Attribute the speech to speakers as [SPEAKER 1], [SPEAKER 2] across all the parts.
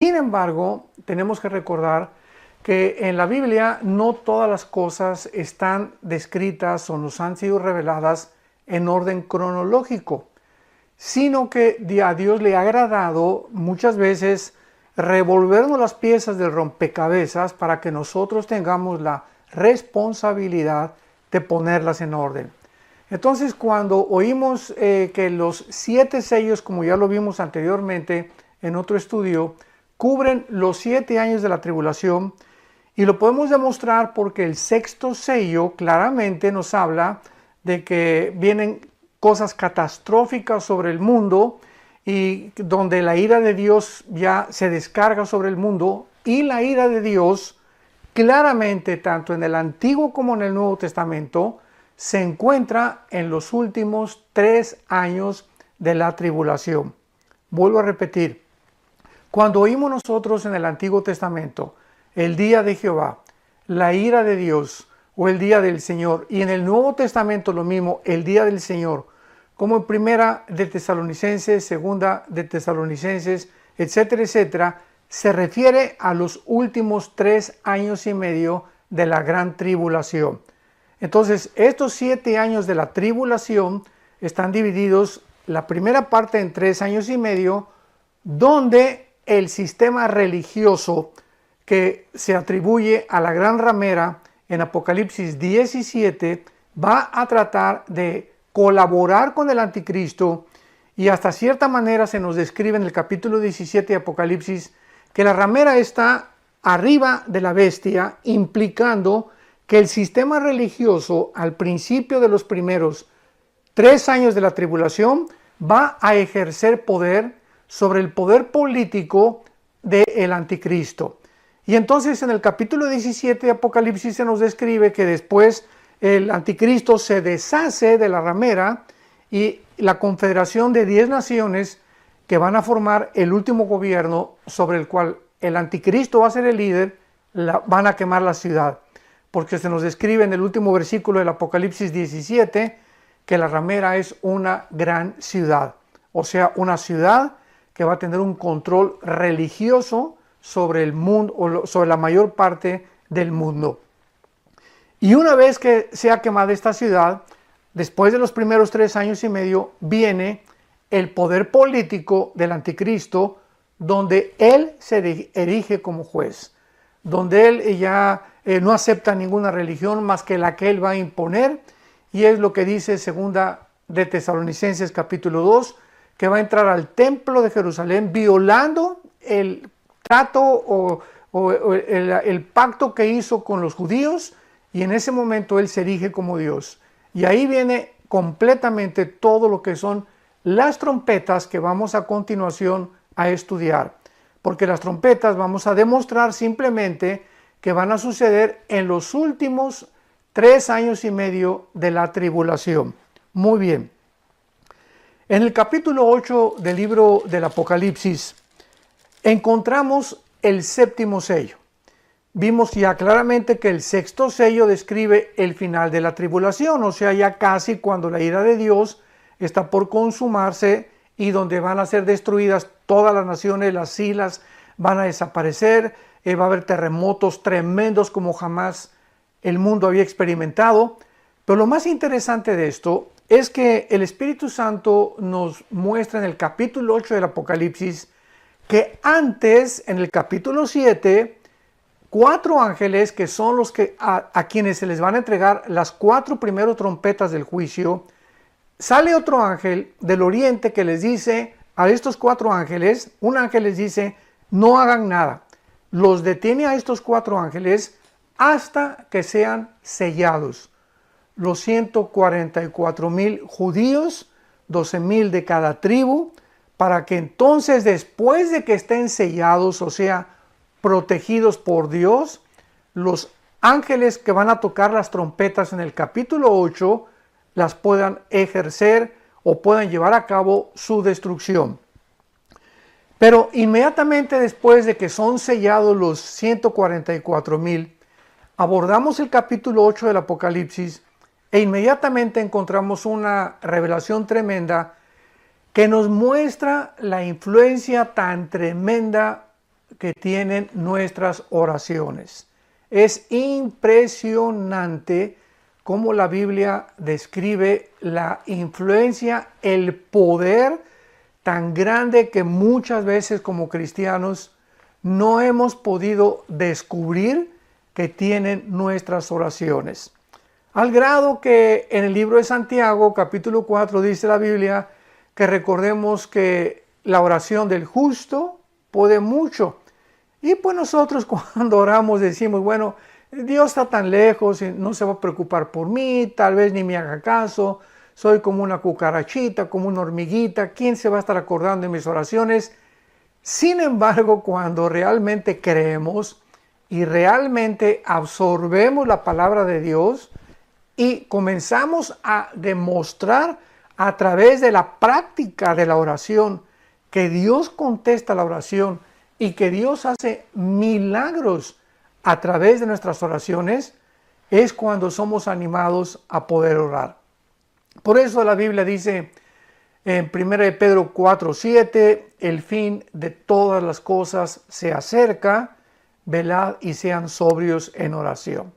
[SPEAKER 1] Sin embargo, tenemos que recordar que en la Biblia no todas las cosas están descritas o nos han sido reveladas en orden cronológico, sino que a Dios le ha agradado muchas veces revolvernos las piezas del rompecabezas para que nosotros tengamos la responsabilidad de ponerlas en orden. Entonces, cuando oímos que los 7 sellos, como ya lo vimos anteriormente en otro estudio, cubren los 7 años de la tribulación, y lo podemos demostrar porque el 6º sello claramente nos habla de que vienen cosas catastróficas sobre el mundo y donde la ira de Dios ya se descarga sobre el mundo, y la ira de Dios claramente tanto en el Antiguo como en el Nuevo Testamento se encuentra en los últimos 3 años de la tribulación. Vuelvo a repetir, cuando oímos nosotros en el Antiguo Testamento el día de Jehová, la ira de Dios o el día del Señor, y en el Nuevo Testamento lo mismo, el día del Señor, como en Primera de Tesalonicenses, Segunda de Tesalonicenses, etcétera, etcétera, se refiere a los últimos 3 años y medio de la gran tribulación. Entonces, estos 7 años de la tribulación están divididos, la primera parte en 3 años y medio, donde el sistema religioso que se atribuye a la gran ramera en Apocalipsis 17 va a tratar de colaborar con el anticristo, y hasta cierta manera se nos describe en el capítulo 17 de Apocalipsis que la ramera está arriba de la bestia, implicando que el sistema religioso al principio de los primeros 3 años de la tribulación va a ejercer poder sobre el poder político del anticristo. Y entonces en el capítulo 17 de Apocalipsis se nos describe que después el anticristo se deshace de la ramera y la confederación de 10 naciones que van a formar el último gobierno sobre el cual el anticristo va a ser el líder, van a quemar la ciudad. Porque se nos describe en el último versículo del Apocalipsis 17 que la ramera es una gran ciudad. O sea, una ciudad que va a tener un control religioso sobre el mundo, o sobre la mayor parte del mundo. Y una vez que sea quemada esta ciudad, después de los primeros 3 años y medio, viene el poder político del anticristo, donde él se erige como juez, donde él ya no acepta ninguna religión más que la que él va a imponer, y es lo que dice Segunda de Tesalonicenses capítulo 2, que va a entrar al templo de Jerusalén violando el trato o el pacto que hizo con los judíos, y en ese momento él se erige como Dios. Y ahí viene completamente todo lo que son las trompetas que vamos a continuación a estudiar, porque las trompetas vamos a demostrar simplemente que van a suceder en los últimos 3 años y medio de la tribulación. Muy bien. En el capítulo 8 del libro del Apocalipsis encontramos el 7º sello. Vimos ya claramente que el 6º sello describe el final de la tribulación, o sea, ya casi cuando la ira de Dios está por consumarse y donde van a ser destruidas todas las naciones, las islas van a desaparecer, va a haber terremotos tremendos como jamás el mundo había experimentado. Pero lo más interesante de esto es que el Espíritu Santo nos muestra en el capítulo 8 del Apocalipsis que antes, en el capítulo 7, 4 ángeles, que son los que a quienes se les van a entregar las 4 primeras trompetas del juicio, sale otro ángel del oriente que les dice a estos 4 ángeles, un ángel les dice, no hagan nada. Los detiene a estos 4 ángeles hasta que sean sellados. Los 144,000 judíos, 12,000 de cada tribu, para que entonces después de que estén sellados, o sea, protegidos por Dios, los ángeles que van a tocar las trompetas en el capítulo 8 las puedan ejercer o puedan llevar a cabo su destrucción. Pero inmediatamente después de que son sellados los 144,000, abordamos el capítulo 8 del Apocalipsis e inmediatamente encontramos una revelación tremenda que nos muestra la influencia tan tremenda que tienen nuestras oraciones. Es impresionante cómo la Biblia describe la influencia, el poder tan grande que muchas veces como cristianos no hemos podido descubrir que tienen nuestras oraciones. Al grado que en el libro de Santiago, capítulo 4, dice la Biblia que recordemos que la oración del justo puede mucho. Y pues nosotros cuando oramos decimos, bueno, Dios está tan lejos y no se va a preocupar por mí, tal vez ni me haga caso, soy como una cucarachita, como una hormiguita, ¿quién se va a estar acordando de mis oraciones? Sin embargo, cuando realmente creemos y realmente absorbemos la palabra de Dios y comenzamos a demostrar a través de la práctica de la oración que Dios contesta la oración y que Dios hace milagros a través de nuestras oraciones, es cuando somos animados a poder orar. Por eso la Biblia dice en 1 Pedro 4:7, el fin de todas las cosas se acerca, velad y sean sobrios en oración.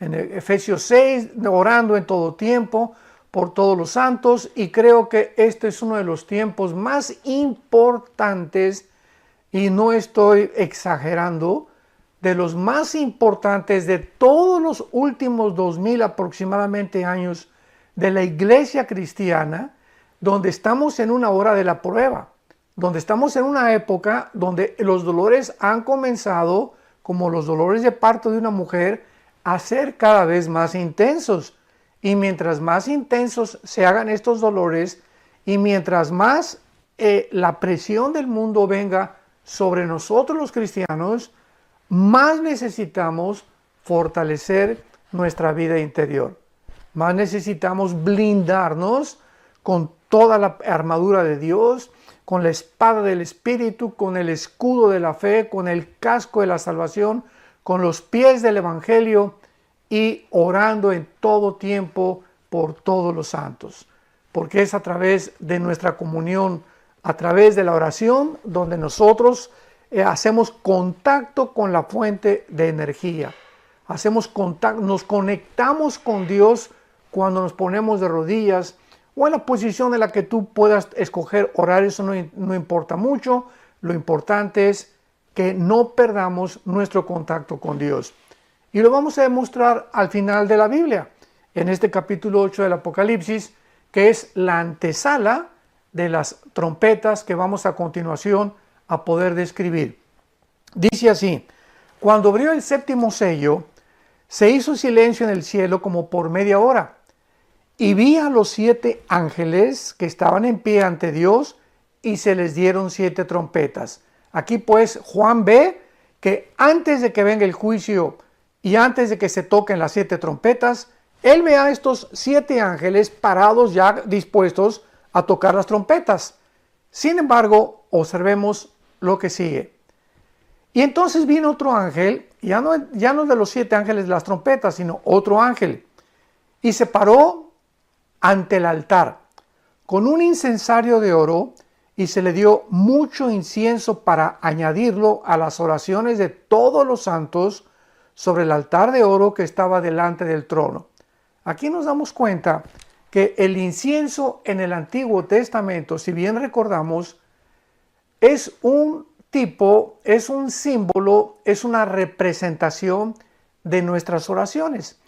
[SPEAKER 1] En Efesios 6, orando en todo tiempo por todos los santos, y creo que este es uno de los tiempos más importantes, y no estoy exagerando, de los más importantes de todos los últimos 2000 aproximadamente años de la iglesia cristiana, donde estamos en una hora de la prueba, donde estamos en una época donde los dolores han comenzado, como los dolores de parto de una mujer, a ser cada vez más intensos. Y mientras más intensos se hagan estos dolores, y mientras más la presión del mundo venga sobre nosotros los cristianos, más necesitamos fortalecer nuestra vida interior. Más necesitamos blindarnos con toda la armadura de Dios, con la espada del Espíritu, con el escudo de la fe, con el casco de la salvación, con los pies del Evangelio y orando en todo tiempo por todos los santos. Porque es a través de nuestra comunión, a través de la oración, donde nosotros hacemos contacto con la fuente de energía. Hacemos contacto, nos conectamos con Dios cuando nos ponemos de rodillas o en la posición en la que tú puedas escoger orar. Eso no importa mucho. Lo importante es que no perdamos nuestro contacto con Dios. Y lo vamos a demostrar al final de la Biblia, en este capítulo 8 del Apocalipsis, que es la antesala de las trompetas que vamos a continuación a poder describir. Dice así: cuando abrió el séptimo sello, se hizo silencio en el cielo como por media hora, y vi a los 7 ángeles que estaban en pie ante Dios, y se les dieron 7 trompetas. Aquí pues Juan ve que antes de que venga el juicio y antes de que se toquen las 7 trompetas, él ve a estos 7 ángeles parados ya dispuestos a tocar las trompetas. Sin embargo, observemos lo que sigue. Y entonces vino otro ángel, ya no de los 7 ángeles de las trompetas, sino otro ángel, y se paró ante el altar con un incensario de oro, y se le dio mucho incienso para añadirlo a las oraciones de todos los santos sobre el altar de oro que estaba delante del trono. Aquí nos damos cuenta que el incienso en el Antiguo Testamento, si bien recordamos, es un tipo, es un símbolo, es una representación de nuestras oraciones.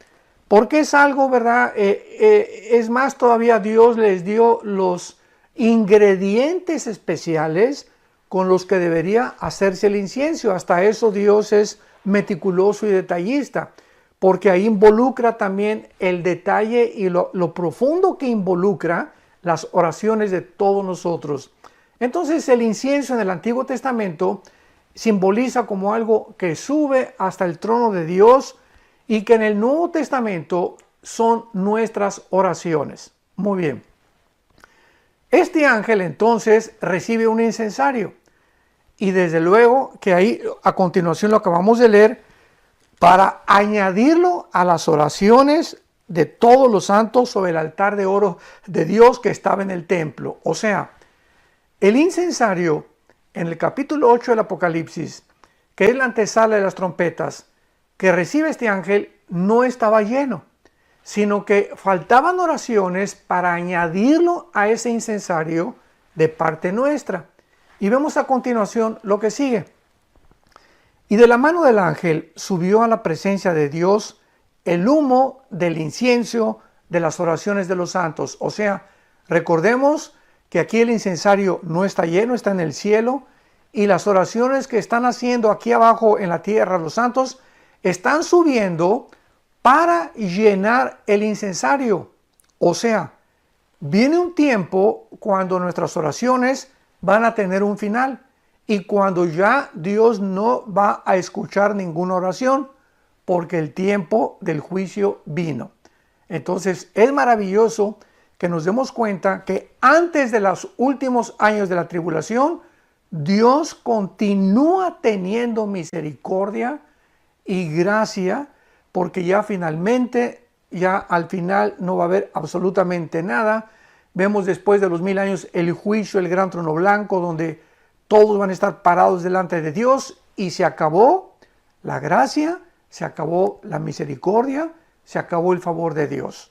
[SPEAKER 1] Porque es algo, ¿verdad? Es más, todavía Dios les dio los ingredientes especiales con los que debería hacerse el incienso. Hasta eso Dios es meticuloso y detallista, porque ahí involucra también el detalle y lo profundo que involucra las oraciones de todos nosotros. Entonces el incienso en el Antiguo Testamento simboliza como algo que sube hasta el trono de Dios, y que en el Nuevo Testamento son nuestras oraciones. Muy bien. Este ángel entonces recibe un incensario, y desde luego que ahí a continuación lo acabamos de leer, para añadirlo a las oraciones de todos los santos sobre el altar de oro de Dios que estaba en el templo. O sea, el incensario en el capítulo 8 del Apocalipsis que es la antesala de las trompetas, que recibe este ángel, no estaba lleno, sino que faltaban oraciones para añadirlo a ese incensario de parte nuestra. Y vemos a continuación lo que sigue. Y de la mano del ángel subió a la presencia de Dios el humo del incienso de las oraciones de los santos. O sea, recordemos que aquí el incensario no está lleno, está en el cielo, y las oraciones que están haciendo aquí abajo en la tierra los santos están subiendo para llenar el incensario. O sea, viene un tiempo cuando nuestras oraciones van a tener un final y cuando ya Dios no va a escuchar ninguna oración porque el tiempo del juicio vino. Entonces es maravilloso que nos demos cuenta que antes de los últimos años de la tribulación, Dios continúa teniendo misericordia y gracia, porque ya finalmente, ya al final no va a haber absolutamente nada. Vemos después de los 1000 años el juicio, el gran trono blanco, donde todos van a estar parados delante de Dios y se acabó la gracia, se acabó la misericordia, se acabó el favor de Dios.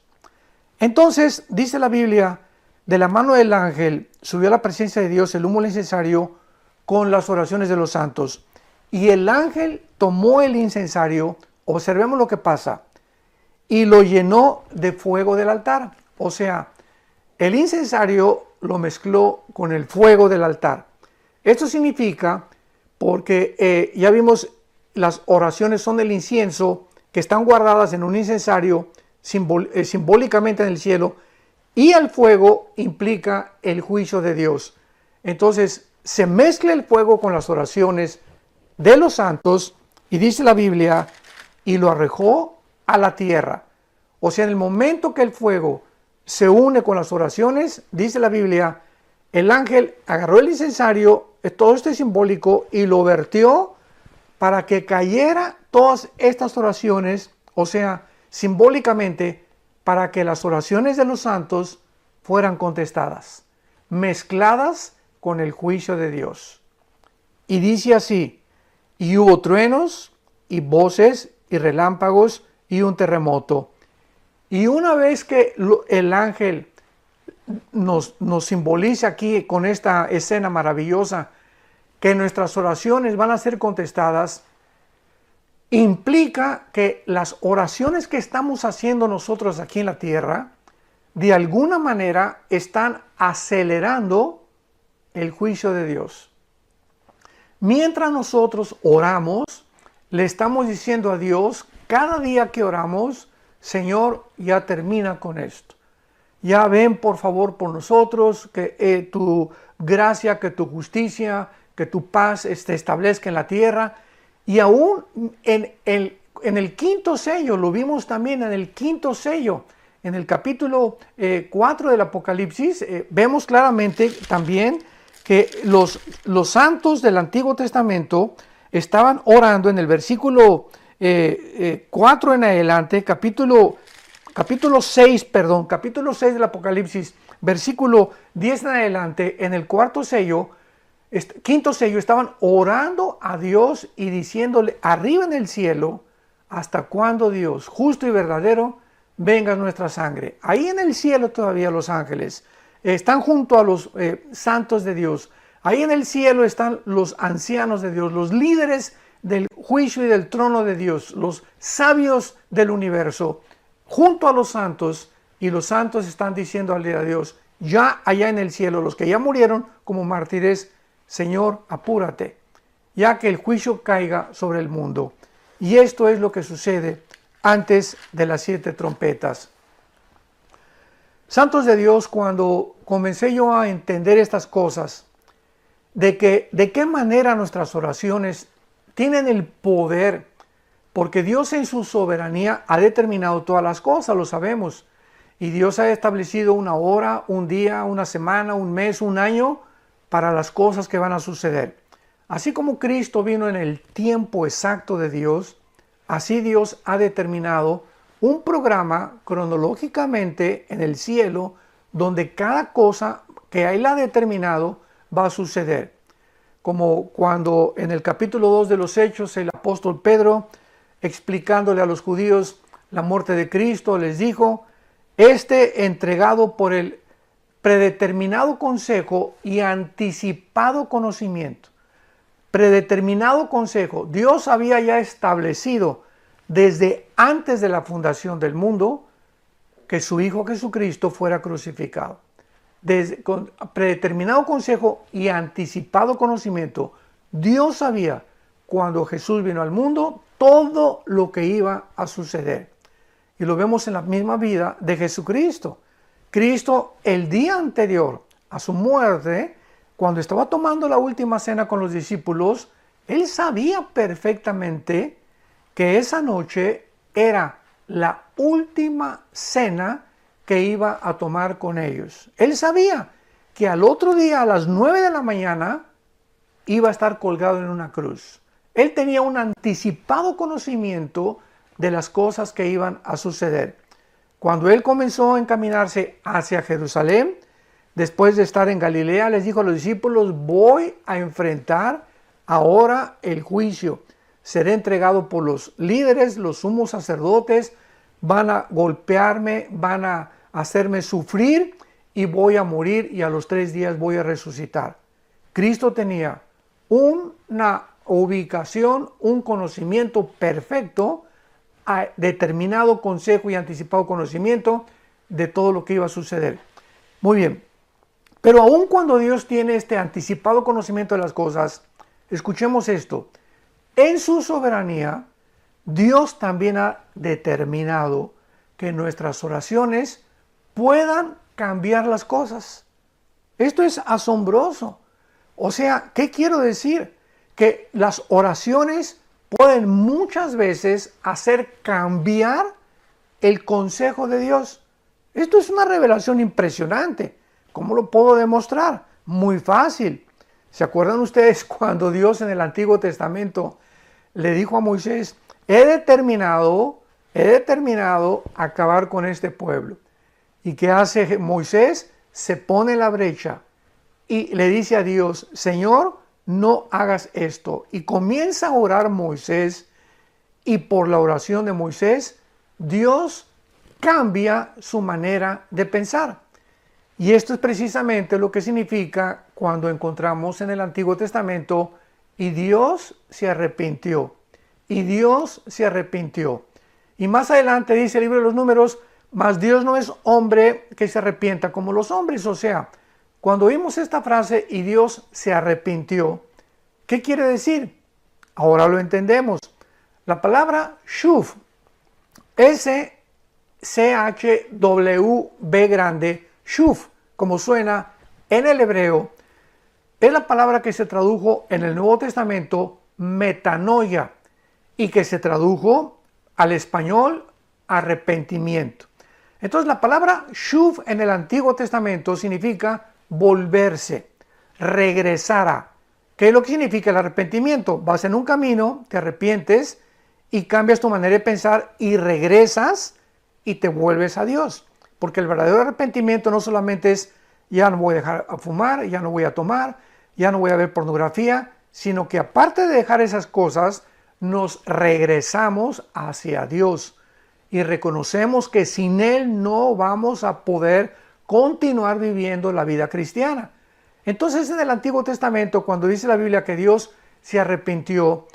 [SPEAKER 1] Entonces, dice la Biblia, de la mano del ángel subió a la presencia de Dios el humo del incensario con las oraciones de los santos. Y el ángel tomó el incensario, observemos lo que pasa, y lo llenó de fuego del altar. O sea, el incensario lo mezcló con el fuego del altar. Esto significa, porque ya vimos, las oraciones son del incienso que están guardadas en un incensario simbólicamente en el cielo, y el fuego implica el juicio de Dios. Entonces se mezcla el fuego con las oraciones de los santos y dice la Biblia, y lo arrojó a la tierra. O sea, en el momento que el fuego se une con las oraciones, dice la Biblia, el ángel agarró el incensario, todo esto es simbólico, y lo vertió para que cayera todas estas oraciones, o sea, simbólicamente, para que las oraciones de los santos fueran contestadas, mezcladas con el juicio de Dios. Y dice así, y hubo truenos, y voces, y relámpagos, y un terremoto. Y una vez que el ángel nos simboliza aquí con esta escena maravillosa, que nuestras oraciones van a ser contestadas, implica que las oraciones que estamos haciendo nosotros aquí en la tierra, de alguna manera están acelerando el juicio de Dios. Mientras nosotros oramos, le estamos diciendo a Dios, cada día que oramos, Señor, ya termina con esto. Ya ven por favor por nosotros, que tu gracia, que tu justicia, que tu paz se establezca en la tierra. Y aún en el quinto sello, lo vimos también en el quinto sello, en el capítulo 4 del Apocalipsis, vemos claramente también que los santos del Antiguo Testamento estaban orando en el versículo 4 en adelante, capítulo 6 del Apocalipsis, versículo 10 en adelante, en el quinto sello, estaban orando a Dios y diciéndole arriba en el cielo, hasta cuándo Dios, justo y verdadero, venga nuestra sangre. Ahí en el cielo todavía los ángeles están junto a los santos de Dios. Ahí en el cielo están los ancianos de Dios, los líderes del juicio y del trono de Dios, los sabios del universo, junto a los santos, y los santos están diciéndole a Dios, ya allá en el cielo, los que ya murieron como mártires, Señor, apúrate, ya que el juicio caiga sobre el mundo. Y esto es lo que sucede antes de las 7 trompetas. Santos de Dios, cuando comencé yo a entender estas cosas, de qué manera nuestras oraciones tienen el poder, porque Dios en su soberanía ha determinado todas las cosas, lo sabemos, y Dios ha establecido una hora, un día, una semana, un mes, un año, para las cosas que van a suceder. Así como Cristo vino en el tiempo exacto de Dios, así Dios ha determinado un programa cronológicamente en el cielo donde cada cosa que Él ha determinado va a suceder. como cuando en el capítulo 2 de los Hechos el apóstol Pedro, explicándole a los judíos la muerte de Cristo, les dijo, entregado por el predeterminado consejo y anticipado conocimiento. Predeterminado consejo. Dios había ya establecido desde antes de la fundación del mundo que su Hijo Jesucristo fuera crucificado. Con predeterminado consejo y anticipado conocimiento, Dios sabía cuando Jesús vino al mundo todo lo que iba a suceder. Y lo vemos en la misma vida de Jesucristo. Cristo, el día anterior a su muerte, cuando estaba tomando la última cena con los discípulos, él sabía perfectamente que esa noche era la última cena que iba a tomar con ellos. Él sabía que al otro día, a las 9 de la mañana, iba a estar colgado en una cruz. Él tenía un anticipado conocimiento de las cosas que iban a suceder. Cuando él comenzó a encaminarse hacia Jerusalén, después de estar en Galilea, les dijo a los discípulos, voy a enfrentar ahora el juicio. Seré entregado por los líderes, los sumos sacerdotes, van a golpearme, van a hacerme sufrir y voy a morir y a los 3 días voy a resucitar. Cristo tenía una ubicación, un conocimiento perfecto, determinado consejo y anticipado conocimiento de todo lo que iba a suceder. Muy bien, pero aun cuando Dios tiene este anticipado conocimiento de las cosas, escuchemos esto, en su soberanía, Dios también ha determinado que nuestras oraciones puedan cambiar las cosas. Esto es asombroso. O sea, ¿qué quiero decir? Que las oraciones pueden muchas veces hacer cambiar el consejo de Dios. Esto es una revelación impresionante. ¿Cómo lo puedo demostrar? Muy fácil. ¿Se acuerdan ustedes cuando Dios en el Antiguo Testamento le dijo a Moisés, he determinado acabar con este pueblo? ¿Y qué hace Moisés? Se pone en la brecha y le dice a Dios, Señor, no hagas esto. Y comienza a orar Moisés y por la oración de Moisés, Dios cambia su manera de pensar. Y esto es precisamente lo que significa cuando encontramos en el Antiguo Testamento y Dios se arrepintió. Y Dios se arrepintió. Y más adelante dice el libro de los Números, mas Dios no es hombre que se arrepienta como los hombres. O sea, cuando oímos esta frase y Dios se arrepintió, ¿qué quiere decir? Ahora lo entendemos. La palabra shuv, S-C-H-W-B grande, shuv, como suena en el hebreo, es la palabra que se tradujo en el Nuevo Testamento metanoia y que se tradujo al español arrepentimiento. Entonces la palabra shuv en el Antiguo Testamento significa volverse, regresar a. ¿Qué es lo que significa el arrepentimiento? Vas en un camino, te arrepientes y cambias tu manera de pensar y regresas y te vuelves a Dios. Porque el verdadero arrepentimiento no solamente es ya no voy a dejar a fumar, ya no voy a tomar, ya no voy a ver pornografía, sino que aparte de dejar esas cosas, nos regresamos hacia Dios y reconocemos que sin Él no vamos a poder continuar viviendo la vida cristiana. Entonces en el Antiguo Testamento, cuando dice la Biblia que Dios se arrepintió,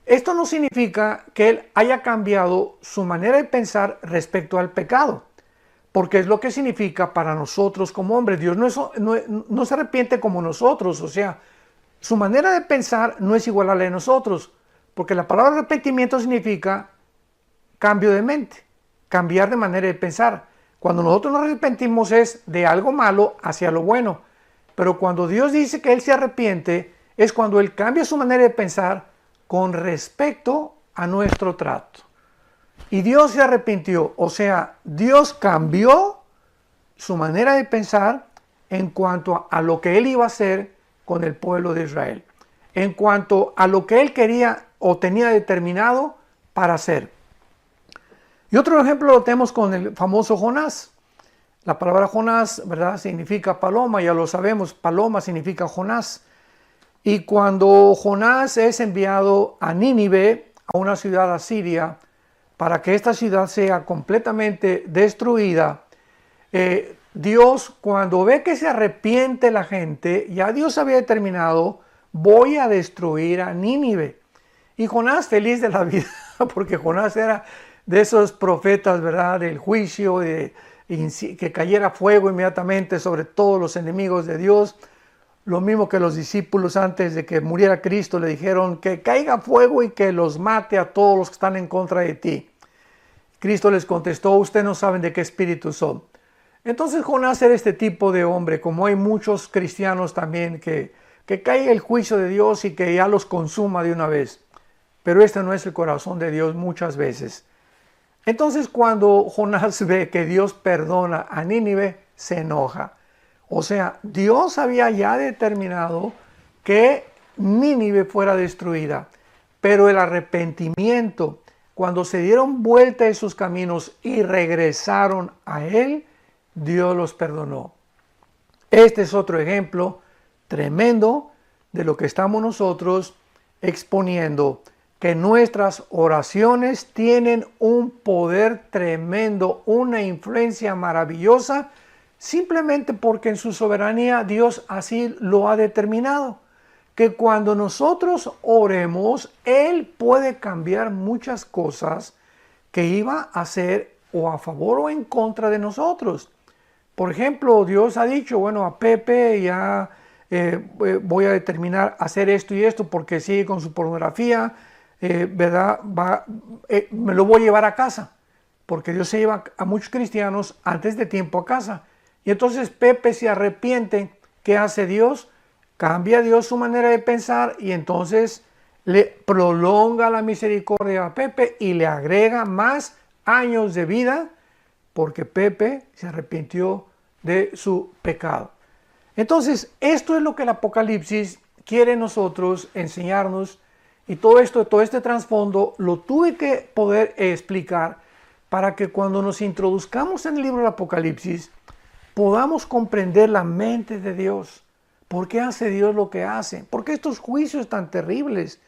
[SPEAKER 1] esto no significa que Él haya cambiado su manera de pensar respecto al pecado, porque es lo que significa para nosotros como hombres. Dios no se arrepiente como nosotros, o sea, su manera de pensar no es igual a la de nosotros, porque la palabra arrepentimiento significa cambio de mente, cambiar de manera de pensar. Cuando nosotros nos arrepentimos es de algo malo hacia lo bueno, pero cuando Dios dice que Él se arrepiente, es cuando Él cambia su manera de pensar con respecto a nuestro trato. Y Dios se arrepintió, o sea, Dios cambió su manera de pensar en cuanto a lo que Él iba a hacer con el pueblo de Israel, en cuanto a lo que Él quería o tenía determinado para hacer. Y otro ejemplo lo tenemos con el famoso Jonás. La palabra Jonás, ¿verdad?, significa paloma, ya lo sabemos, paloma significa Jonás. Y cuando Jonás es enviado a Nínive, a una ciudad asiria, para que esta ciudad sea completamente destruida, Dios, cuando ve que se arrepiente la gente, ya Dios había determinado, voy a destruir a Nínive. Y Jonás feliz de la vida, porque Jonás era de esos profetas, ¿verdad?, del juicio, que cayera fuego inmediatamente sobre todos los enemigos de Dios. Lo mismo que los discípulos antes de que muriera Cristo le dijeron que caiga fuego y que los mate a todos los que están en contra de ti. Cristo les contestó, ustedes no saben de qué espíritu son. Entonces Jonás era este tipo de hombre, como hay muchos cristianos también, que caiga el juicio de Dios y que ya los consuma de una vez. Pero este no es el corazón de Dios muchas veces. Entonces cuando Jonás ve que Dios perdona a Nínive, se enoja. O sea, Dios había ya determinado que Nínive fuera destruida, pero el arrepentimiento, cuando se dieron vuelta de sus caminos y regresaron a Él, Dios los perdonó. Este es otro ejemplo tremendo de lo que estamos nosotros exponiendo, que nuestras oraciones tienen un poder tremendo, una influencia maravillosa, simplemente porque en su soberanía Dios así lo ha determinado. Que cuando nosotros oremos, Él puede cambiar muchas cosas que iba a hacer o a favor o en contra de nosotros. Por ejemplo, Dios ha dicho, bueno, a Pepe ya voy a determinar hacer esto y esto porque sigue con su pornografía, ¿verdad? Me lo voy a llevar a casa, porque Dios se lleva a muchos cristianos antes de tiempo a casa. Y entonces Pepe se arrepiente. ¿Qué hace Dios? Cambia Dios su manera de pensar y entonces le prolonga la misericordia a Pepe y le agrega más años de vida porque Pepe se arrepintió de su pecado. Entonces, esto es lo que el Apocalipsis quiere nosotros enseñarnos y todo este trasfondo lo tuve que poder explicar para que cuando nos introduzcamos en el libro del Apocalipsis podamos comprender la mente de Dios. ¿Por qué hace Dios lo que hace? ¿Por qué estos juicios tan terribles?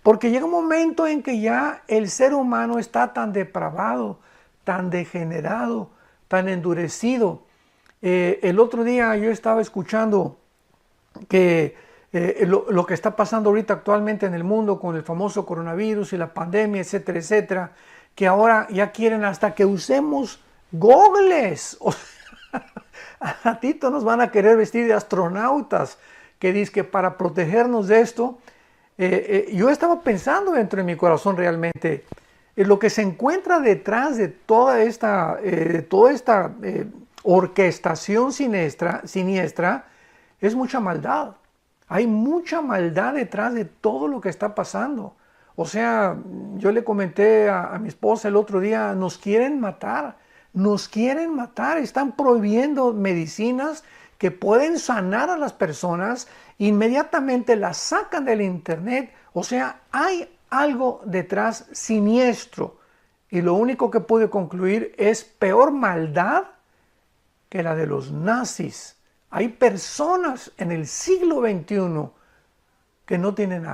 [SPEAKER 1] Porque llega un momento en que ya el ser humano está tan depravado, tan degenerado, tan endurecido. El otro día yo estaba escuchando que lo que está pasando ahorita actualmente en el mundo con el famoso coronavirus y la pandemia, etcétera, etcétera, que ahora ya quieren hasta que usemos gogles. O sea, a ratito nos van a querer vestir de astronautas, que dice que para protegernos de esto. Yo estaba pensando dentro de mi corazón realmente, lo que se encuentra detrás de toda esta orquestación siniestra es mucha maldad. Hay mucha maldad detrás de todo lo que está pasando. O sea, yo le comenté a mi esposa el otro día, nos quieren matar, están prohibiendo medicinas que pueden sanar a las personas, inmediatamente las sacan del internet. O sea, hay algo detrás siniestro y lo único que pude concluir es peor maldad que la de los nazis. Hay personas en el siglo XXI que no tienen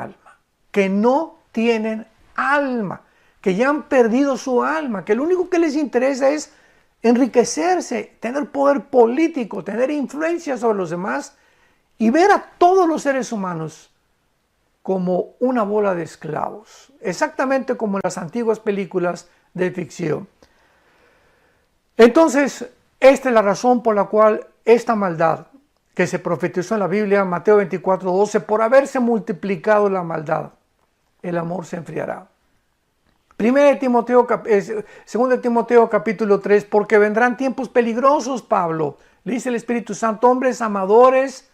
[SPEAKER 1] alma, que ya han perdido su alma, que lo único que les interesa es enriquecerse, tener poder político, tener influencia sobre los demás y ver a todos los seres humanos como una bola de esclavos, exactamente como en las antiguas películas de ficción. Entonces, esta es la razón por la cual esta maldad que se profetizó en la Biblia, Mateo 24:12, por haberse multiplicado la maldad, el amor se enfriará. 2 Timoteo capítulo 3, porque vendrán tiempos peligrosos, Pablo, le dice el Espíritu Santo, hombres amadores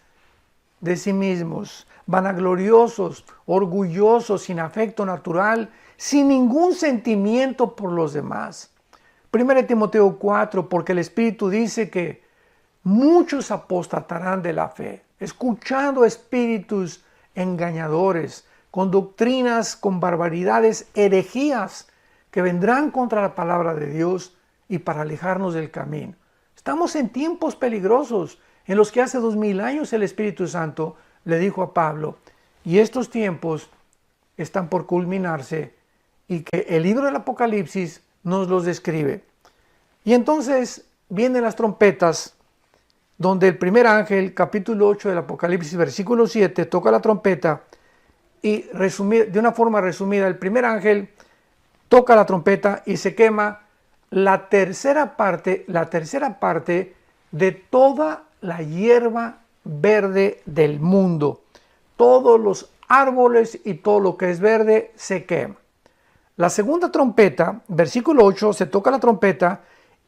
[SPEAKER 1] de sí mismos, vanagloriosos, orgullosos, sin afecto natural, sin ningún sentimiento por los demás. 1 Timoteo 4, porque el Espíritu dice que muchos apostatarán de la fe, escuchando espíritus engañadores, con doctrinas, con barbaridades, herejías que vendrán contra la palabra de Dios y para alejarnos del camino. Estamos en tiempos peligrosos en los que hace 2000 años el Espíritu Santo le dijo a Pablo y estos tiempos están por culminarse y que el libro del Apocalipsis nos los describe. Y entonces vienen las trompetas, donde el primer ángel, capítulo 8 del Apocalipsis, versículo 7, toca la trompeta y de una forma resumida, el primer ángel toca la trompeta y se quema la tercera parte de toda la hierba verde del mundo. Todos los árboles y todo lo que es verde se quema. La segunda trompeta, versículo 8, se toca la trompeta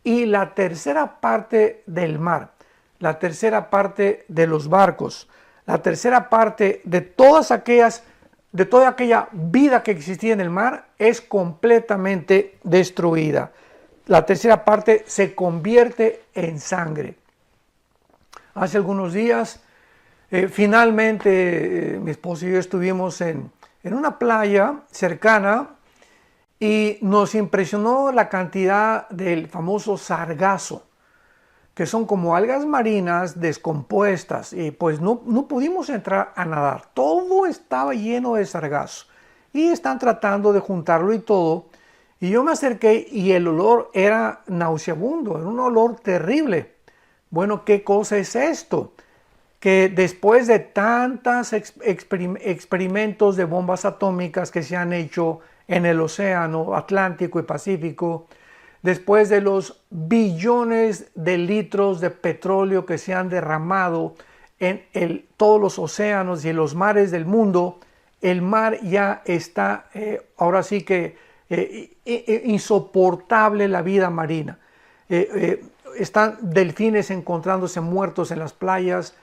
[SPEAKER 1] y la tercera parte del mar, la tercera parte de los barcos, la tercera parte de toda aquella vida que existía en el mar es completamente destruida. La tercera parte se convierte en sangre. Hace algunos días, finalmente, mi esposo y yo estuvimos en una playa cercana y nos impresionó la cantidad del famoso sargazo, que son como algas marinas descompuestas, y pues no pudimos entrar a nadar. Todo estaba lleno de sargazo y están tratando de juntarlo y todo. Y yo me acerqué y el olor era nauseabundo, era un olor terrible. Bueno, ¿qué cosa es esto? Que después de tantos experimentos de bombas atómicas que se han hecho en el océano Atlántico y Pacífico, después de los billones de litros de petróleo que se han derramado en todos los océanos y en los mares del mundo, el mar ya está ahora sí que insoportable la vida marina. Están delfines encontrándose muertos en las playas,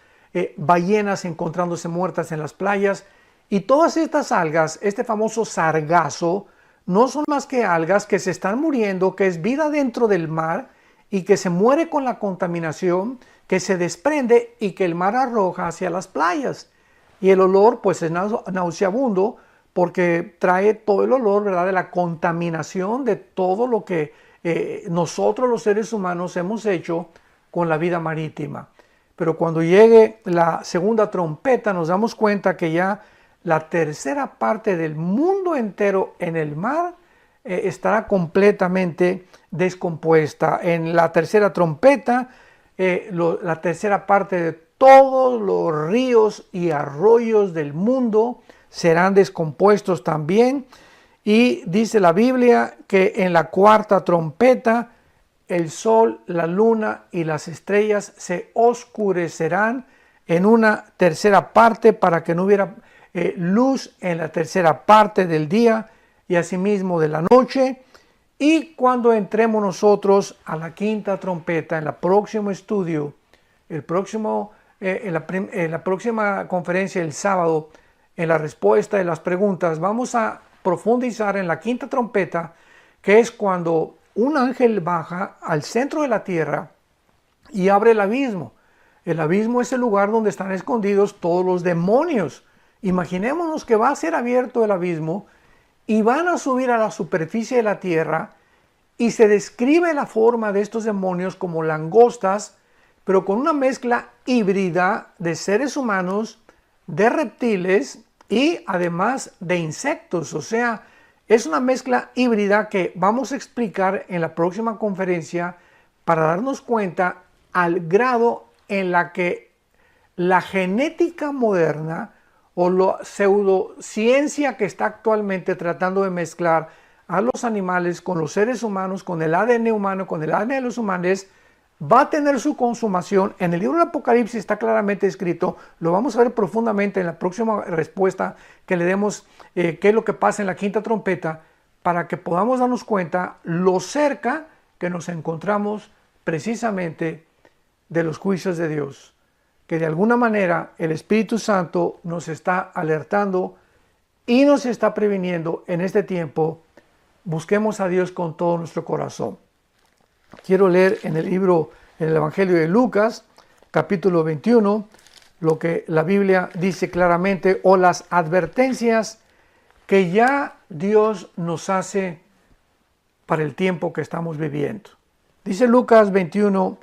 [SPEAKER 1] ballenas encontrándose muertas en las playas, y todas estas algas, este famoso sargazo, no son más que algas que se están muriendo, que es vida dentro del mar y que se muere con la contaminación, que se desprende y que el mar arroja hacia las playas. Y el olor pues es nauseabundo porque trae todo el olor, ¿verdad?, de la contaminación de todo lo que nosotros los seres humanos hemos hecho con la vida marítima. Pero cuando llegue la segunda trompeta nos damos cuenta que ya la tercera parte del mundo entero en el mar estará completamente descompuesta. En la tercera trompeta, la tercera parte de todos los ríos y arroyos del mundo serán descompuestos también. Y dice la Biblia que en la cuarta trompeta el sol, la luna y las estrellas se oscurecerán en una tercera parte para que no hubiera luz en la tercera parte del día y asimismo de la noche. Y cuando entremos nosotros a la quinta trompeta, en el próximo estudio, en la próxima conferencia el sábado, en la respuesta de las preguntas, vamos a profundizar en la quinta trompeta, que es cuando un ángel baja al centro de la tierra y abre el abismo. El abismo es el lugar donde están escondidos todos los demonios. Imaginémonos que va a ser abierto el abismo y van a subir a la superficie de la tierra, y se describe la forma de estos demonios como langostas, pero con una mezcla híbrida de seres humanos, de reptiles y además de insectos. O sea, es una mezcla híbrida que vamos a explicar en la próxima conferencia para darnos cuenta al grado en la que la genética moderna o la pseudociencia que está actualmente tratando de mezclar a los animales con los seres humanos, con el ADN humano, con el ADN de los humanos, va a tener su consumación. En el libro del Apocalipsis está claramente escrito, lo vamos a ver profundamente en la próxima respuesta que le demos, qué es lo que pasa en la quinta trompeta, para que podamos darnos cuenta lo cerca que nos encontramos precisamente de los juicios de Dios, que de alguna manera el Espíritu Santo nos está alertando y nos está previniendo en este tiempo. Busquemos a Dios con todo nuestro corazón. Quiero leer en el Evangelio de Lucas, capítulo 21, lo que la Biblia dice claramente, o las advertencias que ya Dios nos hace para el tiempo que estamos viviendo. Dice Lucas 21,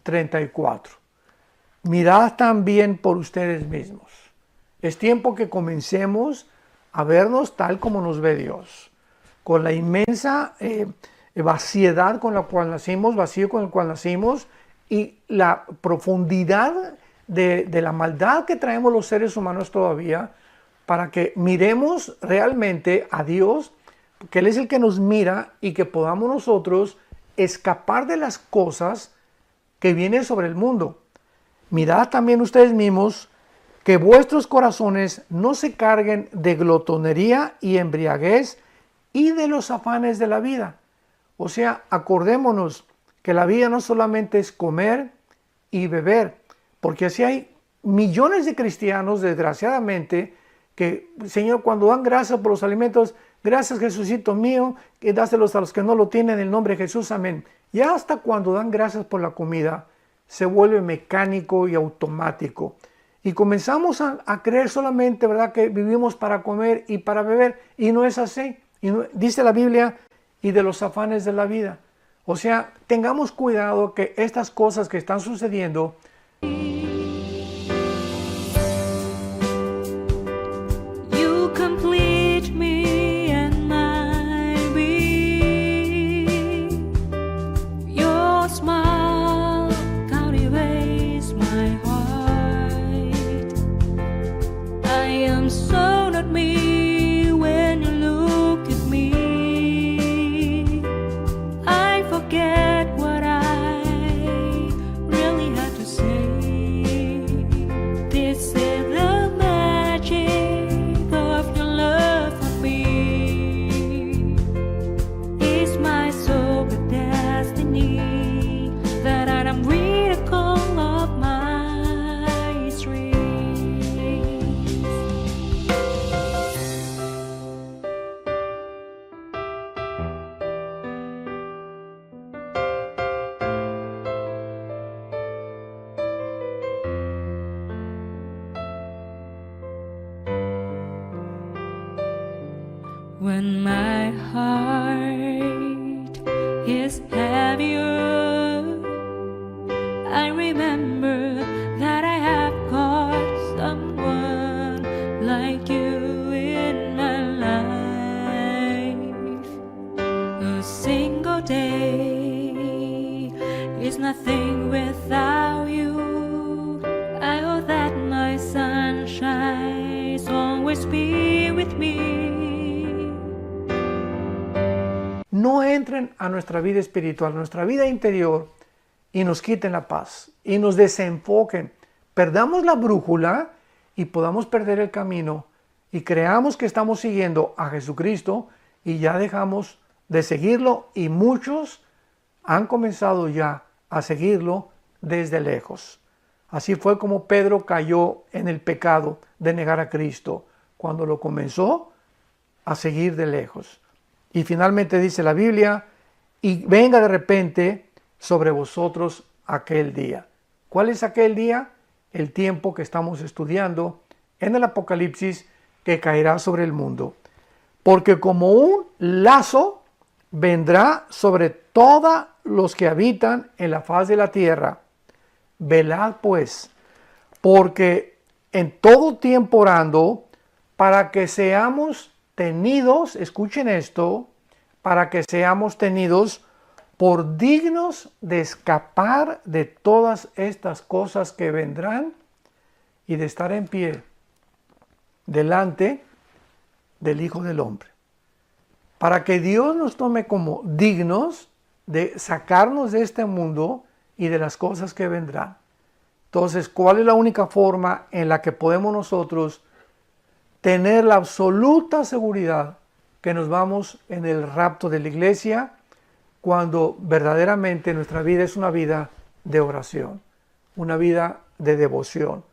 [SPEAKER 1] 34. Mirad también por ustedes mismos, Es tiempo que comencemos a vernos tal como nos ve Dios, con la inmensa vaciedad con la cual nacimos, vacío con el cual nacimos, y la profundidad de la maldad que traemos los seres humanos todavía, para que miremos realmente a Dios, que Él es el que nos mira, y que podamos nosotros escapar de las cosas que vienen sobre el mundo. Mirad también ustedes mismos que vuestros corazones no se carguen de glotonería y embriaguez y de los afanes de la vida. O sea, acordémonos que la vida no solamente es comer y beber, porque así hay millones de cristianos, desgraciadamente, que, Señor, cuando dan gracias por los alimentos, gracias Jesucito mío, que dáselos a los que no lo tienen, en el nombre de Jesús, amén. Y hasta cuando dan gracias por la comida, se vuelve mecánico y automático. Y comenzamos a creer solamente, ¿verdad?, que vivimos para comer y para beber, y no es así. Dice la Biblia, y de los afanes de la vida. O sea, tengamos cuidado que estas cosas que están sucediendo
[SPEAKER 2] when my heart is heavier, I remember that I have got someone like you in my life. A single day is nothing without you. I hope that my sunshine always be with me.
[SPEAKER 1] No entren a nuestra vida espiritual, nuestra vida interior, y nos quiten la paz, y nos desenfoquen. Perdamos la brújula y podamos perder el camino, y creamos que estamos siguiendo a Jesucristo, y ya dejamos de seguirlo, y muchos han comenzado ya a seguirlo desde lejos. Así fue como Pedro cayó en el pecado de negar a Cristo, cuando lo comenzó a seguir de lejos. Y finalmente dice la Biblia, y venga de repente sobre vosotros aquel día. ¿Cuál es aquel día? El tiempo que estamos estudiando en el Apocalipsis, que caerá sobre el mundo. Porque como un lazo vendrá sobre todos los que habitan en la faz de la tierra. Velad pues, porque en todo tiempo orando, para que seamos tenidos, escuchen esto, para que seamos tenidos por dignos de escapar de todas estas cosas que vendrán y de estar en pie delante del Hijo del Hombre. Para que Dios nos tome como dignos de sacarnos de este mundo y de las cosas que vendrán. Entonces, ¿cuál es la única forma en la que podemos nosotros tener la absoluta seguridad que nos vamos en el rapto de la iglesia, cuando verdaderamente nuestra vida es una vida de oración, una vida de devoción,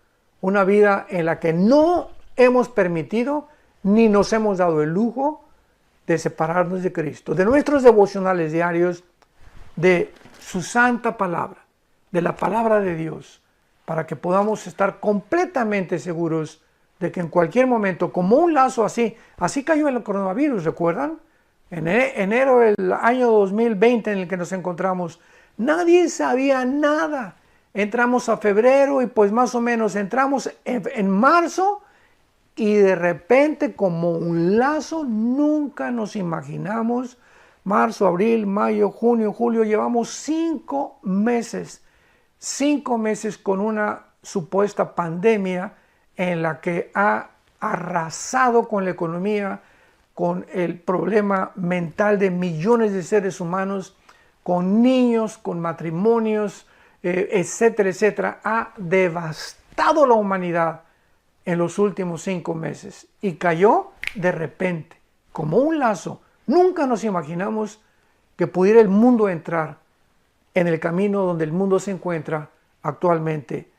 [SPEAKER 1] una vida en la que no hemos permitido ni nos hemos dado el lujo de separarnos de Cristo, de nuestros devocionales diarios, de su santa palabra, de la palabra de Dios, para que podamos estar completamente seguros de que en cualquier momento, como un lazo así cayó el coronavirus, ¿recuerdan? En enero del año 2020 en el que nos encontramos, nadie sabía nada. Entramos a febrero y pues más o menos entramos en marzo y de repente, como un lazo, nunca nos imaginamos. Marzo, abril, mayo, junio, julio, llevamos 5 meses. 5 meses con una supuesta pandemia en la que ha arrasado con la economía, con el problema mental de millones de seres humanos, con niños, con matrimonios, etcétera, etcétera. Ha devastado la humanidad en los últimos 5 meses y cayó de repente, como un lazo. Nunca nos imaginamos que pudiera el mundo entrar en el camino donde el mundo se encuentra actualmente